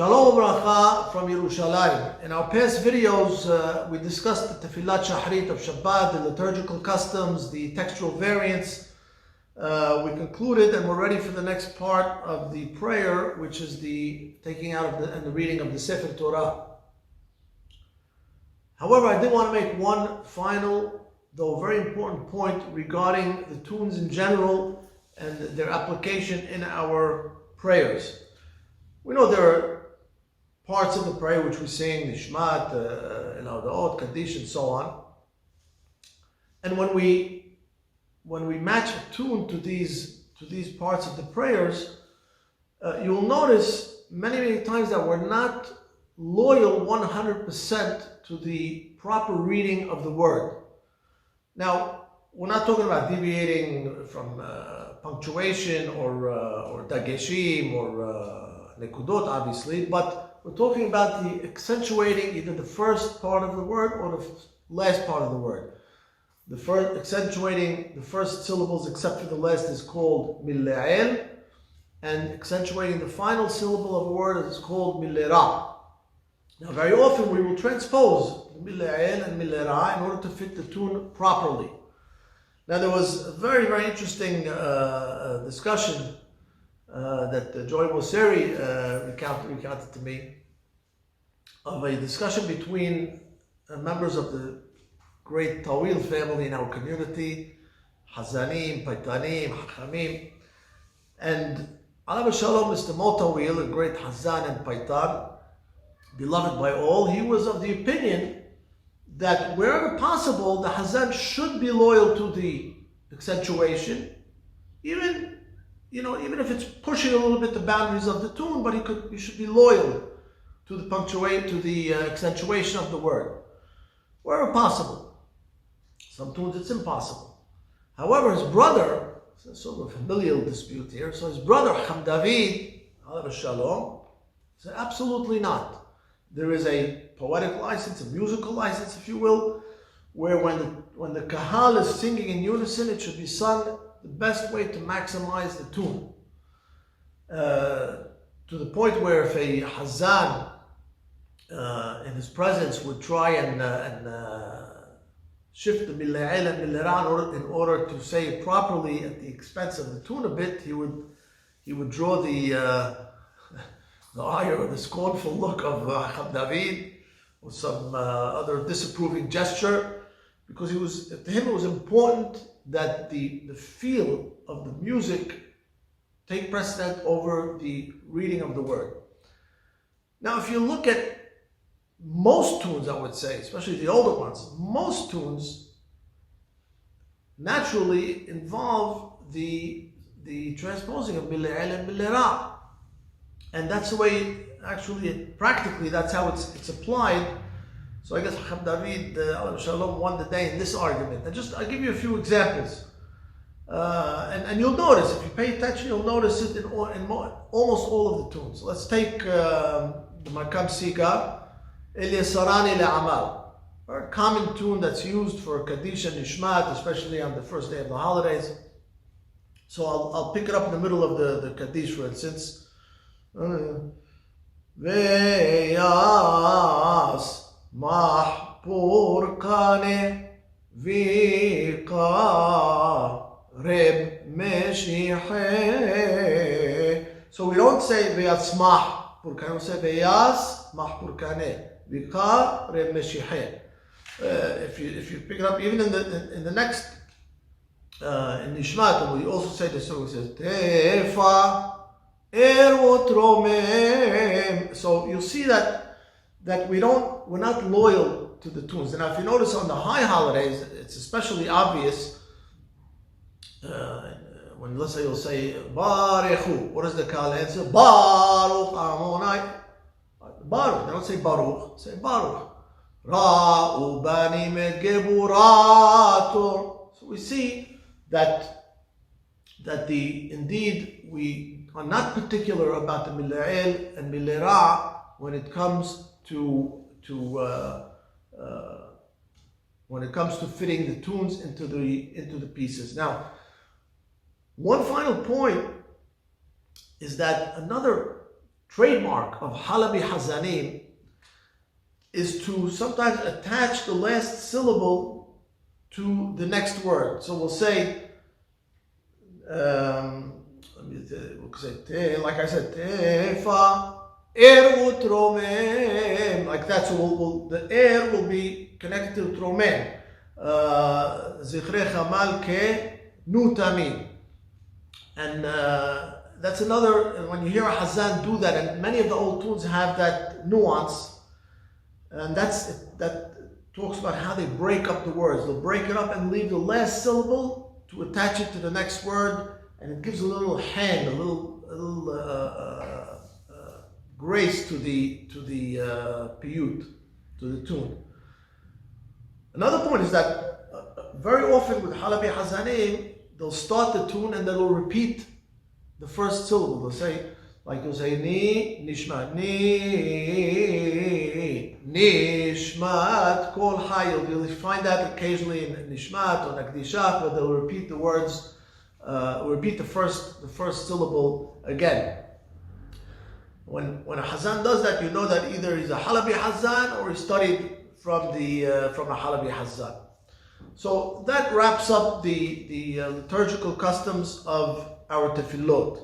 Shalom Bracha from Yerushalayim. In our past videos, we discussed the Tefillah Shahrit of Shabbat, the liturgical customs, the textual variants. We concluded and we're ready for the next part of the prayer, which is the taking out of and the reading of the Sefer Torah. However, I did want to make one final, though very important point regarding the tunes in general and their application in our prayers. We know there are parts of the prayer which we sing, Nishmat, the Od, Kaddish, and so on. And when we match a tune to these parts of the prayers, you will notice many times that we're not loyal 100% to the proper reading of the word. Now, we're not talking about deviating from punctuation or dageshim or nekudot, obviously, but we're talking about the accentuating either the first part of the word or the last part of the word. The first accentuating the first syllables except for the last is called milla'el, and accentuating the final syllable of a word is called millera. Now, very often we will transpose milla'el and millera in order to fit the tune properly. Now, there was a very interesting discussion that Joey Mosseri recounted to me, of a discussion between members of the great Tawil family in our community, Hazanim, Paitanim, Hachamim, and Alav Shalom, Mr. Motawil, a great Hazan and Paitan, beloved by all. He was of the opinion that wherever possible, the Hazan should be loyal to the accentuation, even if it's pushing a little bit the boundaries of the tune, but he should be loyal to the accentuation of the word, wherever possible. Some tunes it's impossible. However, his brother, it's a sort of familial dispute here, so his brother Ham David, Alav Shalom, said absolutely not. There is a poetic license, a musical license, if you will, where when the kahal is singing in unison, it should be sung the best way to maximize the tune. To the point where if a hazan in his presence would try and shift the milla'el and millera in order to say it properly at the expense of the tune a bit, he would draw the ire or the scornful look of Ham David or some other disapproving gesture, because to him it was important that the feel of the music take precedent over the reading of the word. Now, if you look at most tunes, I would say, especially the older ones, most tunes naturally involve the transposing of milla'el and millera. And that's the way, actually, practically, that's how it's applied. So I guess Ham David, Shalom, won the day in this argument. And I'll give you a few examples. And you'll notice, if you pay attention, you'll notice it in almost all of the tunes. So let's take the Makam Sika, Sarani Le'amal, a common tune that's used for Kaddish and Nishmat, especially on the first day of the holidays. So I'll pick it up in the middle of the Kaddish, for instance. Veyas Mahpur Kane Vika Reb Meshihe. So we don't say Veyas Mahpur Kane, we say Veyas Mahpur Kane Vika Reb Meshihe. If you pick it up even in the next in Nishmat, we also say this. So it says Tefa. So you'll see that we're not loyal to the tunes. And now if you notice on the high holidays, it's especially obvious when, let's say, you'll say Barechu. What does the Kahal answer? Baruch Amonai. Baruch. They don't say Baruch. Say Baruch. Ra'u banim et geburator. So we see that indeed we are not particular about the milla'el and millera when it comes to fitting the tunes into the pieces. Now, one final point is that another trademark of Halabi Hazanim is to sometimes attach the last syllable to the next word. So we'll say, like I said, Tefa Er Tromem, like that. So the air will be connected to Tromem. Zichrecha Malke Nutamin. And that's another, when you hear a Hazan do that, and many of the old tunes have that nuance, and that talks about how they break up the words. They'll break it up and leave the last syllable to attach it to the next word, and it gives a little hang, a little grace to the piyut, to the tune. Another point is that very often with Halabi Hazanim, they'll start the tune and they'll repeat the first syllable. They'll say, like you'll say, Ni, Nishmat, Ni, Nishmat, Kol Hayil. You'll find that occasionally in Nishmat or Nakdishat, where they'll repeat the words, repeat the first syllable again. When a Hazan does that, you know that either he's a Halabi Hazan or he studied from a Halabi Hazan. So that wraps up the liturgical customs of our tefillot.